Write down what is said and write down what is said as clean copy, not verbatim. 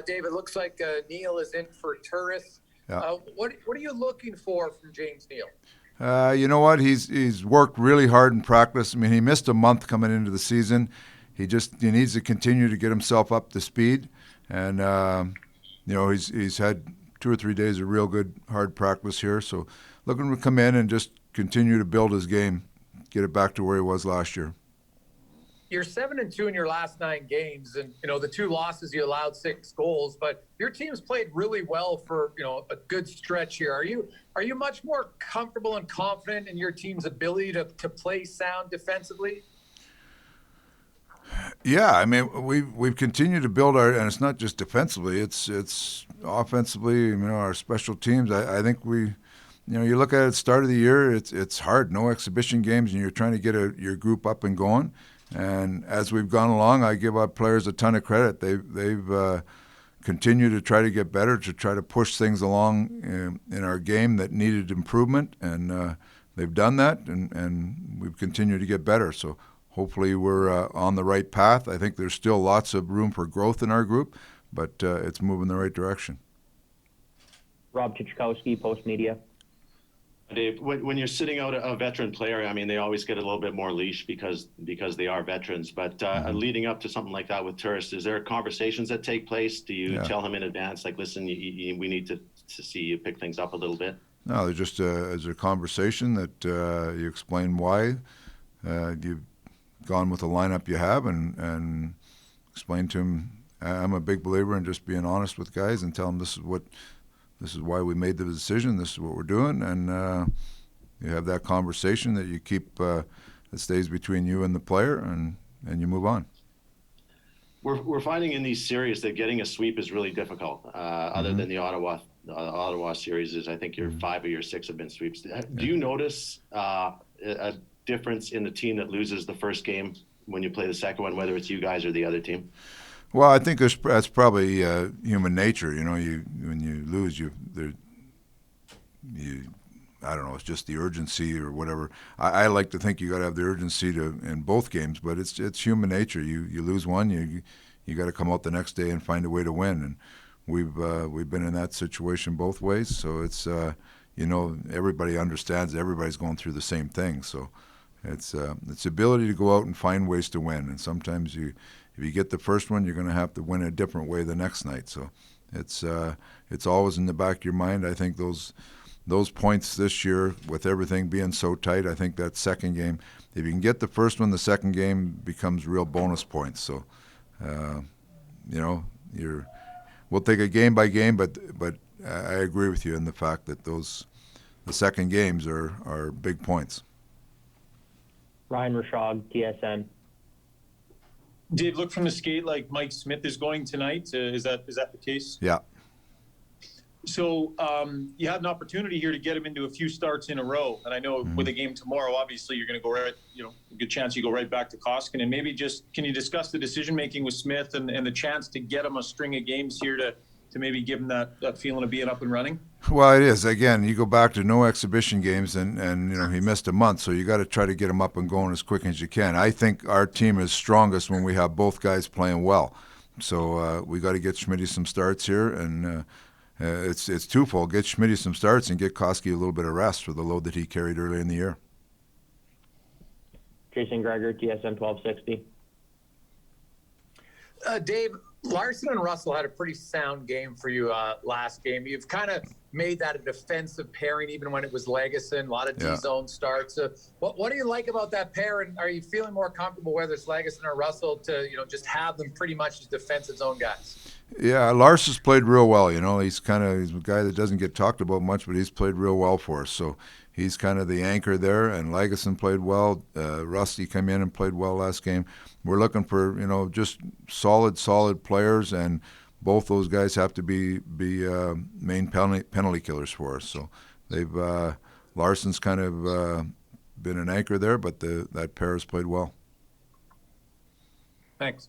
David, looks like Neil is in for Turris. Yeah. What are you looking for from James Neal? You know what? He's worked really hard in practice. I mean, he missed a month coming into the season. He needs to continue to get himself up to speed, and he's had 2 or 3 days of real good hard practice here. So looking to come in and just continue to build his game, get it back to where he was last year. You're 7-2 in your last 9 games, and the 2 losses you allowed 6 goals, but your team's played really well for a good stretch here. Are you much more comfortable and confident in your team's ability to play sound defensively? Yeah, I mean we've continued to build and it's not just defensively, it's offensively. Our special teams. I think you look at it at the start of the year, it's hard, no exhibition games, and you're trying to get your group up and going. And as we've gone along, I give our players a ton of credit. They've continued to try to get better, to try to push things along in our game that needed improvement, and they've done that, and we've continued to get better. So hopefully we're on the right path. I think there's still lots of room for growth in our group, but it's moving in the right direction. Rob Chichkowski, Post Media. Dave, when you're sitting out a veteran player, I mean, they always get a little bit more leash because they are veterans. But leading up to something like that with Turris, is there conversations that take place? Do you tell him in advance, like, listen, we need to see you pick things up a little bit? No, there's just a conversation that you explain why you've gone with the lineup you have, and explain to him. I'm a big believer in just being honest with guys and tell them this is why we made the decision. This is what we're doing, and you have that conversation that you keep that stays between you and the player, and you move on. We're finding in these series that getting a sweep is really difficult. Other than the Ottawa series, I think your 5 or your 6 have been sweeps. Do you notice a difference in the team that loses the first game when you play the second one, whether it's you guys or the other team? Well, I think that's probably human nature. When you lose, I don't know. It's just the urgency or whatever. I like to think you got to have the urgency in both games, but it's human nature. You lose one, you got to come out the next day and find a way to win. And we've been in that situation both ways. So it's everybody understands that everybody's going through the same thing. So it's the ability to go out and find ways to win. And sometimes if you get the first one, you're going to have to win a different way the next night. So it's always in the back of your mind. I think those points this year, with everything being so tight, I think that second game, if you can get the first one, the second game becomes real bonus points. So, we'll take it game by game, but I agree with you in the fact that the second games are big points. Ryan Rashog, TSN. Dave, look from the skate like Mike Smith is going tonight. Is that the case? Yeah. So you had an opportunity here to get him into a few starts in a row, and I know with a game tomorrow, obviously you're going to go right. A good chance you go right back to Koskinen. And maybe just can you discuss the decision making with Smith and the chance to get him a string of games here to maybe give him that feeling of being up and running? Well, it is. Again, you go back to no exhibition games, and he missed a month, so you got to try to get him up and going as quick as you can. I think our team is strongest when we have both guys playing well. So we got to get Schmidt some starts here, and it's twofold: get Schmidt some starts and get Koski a little bit of rest for the load that he carried earlier in the year. Jason Gregor, TSN 1260. Dave, Larson and Russell had a pretty sound game for you last game. You've kind of made that a defensive pairing, even when it was Legason, a lot of D-zone starts. What do you like about that pair, and are you feeling more comfortable, whether it's Legason or Russell, to just have them pretty much as defensive zone guys? Yeah, Larson's played real well. He's a guy that doesn't get talked about much, but he's played real well for us. So he's kind of the anchor there, and Legason played well. Rusty came in and played well last game. We're looking for just solid players, and both those guys have to be main penalty killers for us. So Larson's kind of been an anchor there, but that pair has played well. Thanks.